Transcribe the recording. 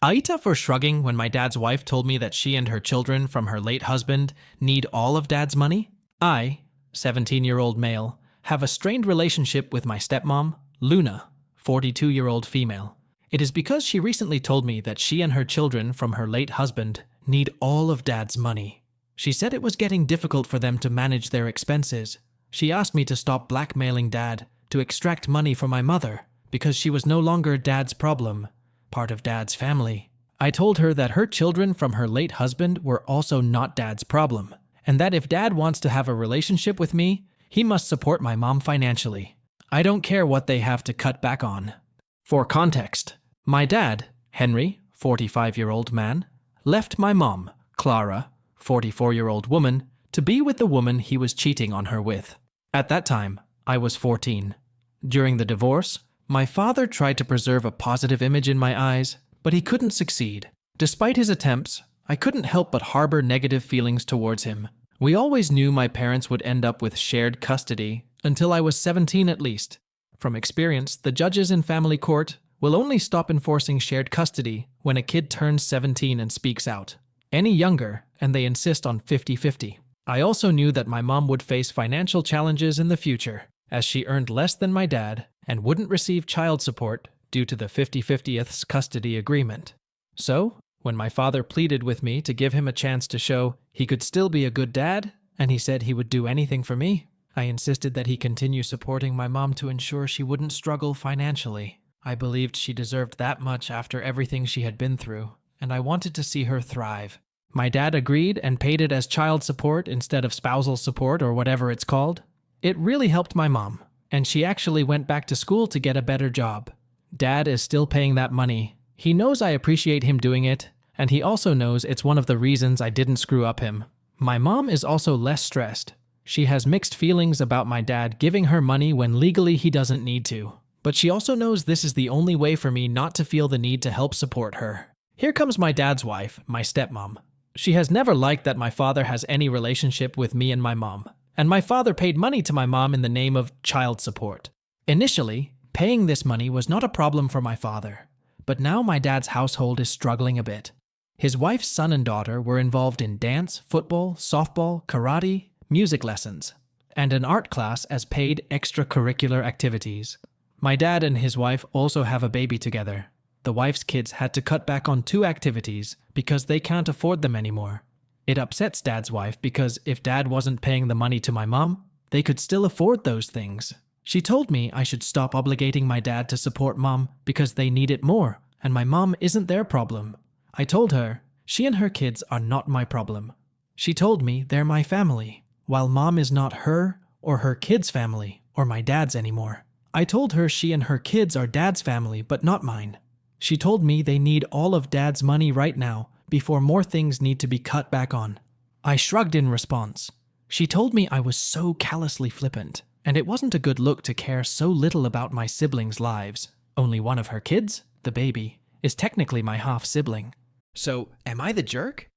AITA for shrugging when my dad's wife told me that she and her children from her late husband need all of dad's money. I, 17-year-old male, have a strained relationship with my stepmom, Luna, 42-year-old female. It is because she recently told me that she and her children from her late husband need all of dad's money. She said it was getting difficult for them to manage their expenses. She asked me to stop blackmailing dad to extract money from my mother because she was no longer dad's problem, part of dad's family. I told her that her children from her late husband were also not dad's problem, and that if dad wants to have a relationship with me, he must support my mom financially. I don't care what they have to cut back on. For context, my dad, Henry, 45-year-old man, left my mom, Clara, 44-year-old woman, to be with the woman he was cheating on her with. At that time, I was 14. During the divorce, my father tried to preserve a positive image in my eyes, but he couldn't succeed. Despite his attempts, I couldn't help but harbor negative feelings towards him. We always knew my parents would end up with shared custody until I was 17 at least. From experience, the judges in family court will only stop enforcing shared custody when a kid turns 17 and speaks out. Any younger, and they insist on 50-50. I also knew that my mom would face financial challenges in the future, as she earned less than my dad and wouldn't receive child support due to the 50-50th custody agreement. So, when my father pleaded with me to give him a chance to show he could still be a good dad, and he said he would do anything for me, I insisted that he continue supporting my mom to ensure she wouldn't struggle financially. I believed she deserved that much after everything she had been through, and I wanted to see her thrive. My dad agreed and paid it as child support instead of spousal support or whatever it's called. It really helped my mom, and she actually went back to school to get a better job. Dad is still paying that money. He knows I appreciate him doing it, and he also knows it's one of the reasons I didn't screw up him. My mom is also less stressed. She has mixed feelings about my dad giving her money when legally he doesn't need to. But she also knows this is the only way for me not to feel the need to help support her. Here comes my dad's wife, my stepmom. She has never liked that my father has any relationship with me and my mom, and my father paid money to my mom in the name of child support. Initially, paying this money was not a problem for my father, but now my dad's household is struggling a bit. His wife's son and daughter were involved in dance, football, softball, karate, music lessons, and an art class as paid extracurricular activities. My dad and his wife also have a baby together. The wife's kids had to cut back on 2 activities because they can't afford them anymore. It upsets dad's wife because if dad wasn't paying the money to my mom, they could still afford those things. She told me I should stop obligating my dad to support mom because they need it more, and my mom isn't their problem. I told her she and her kids are not my problem. She told me they're my family, while mom is not her or her kids' family or my dad's anymore. I told her she and her kids are dad's family but not mine. She told me they need all of dad's money right now before more things need to be cut back on. I shrugged in response. She told me I was so callously flippant, and it wasn't a good look to care so little about my siblings' lives. Only one of her kids, the baby, is technically my half-sibling. So, am I the jerk?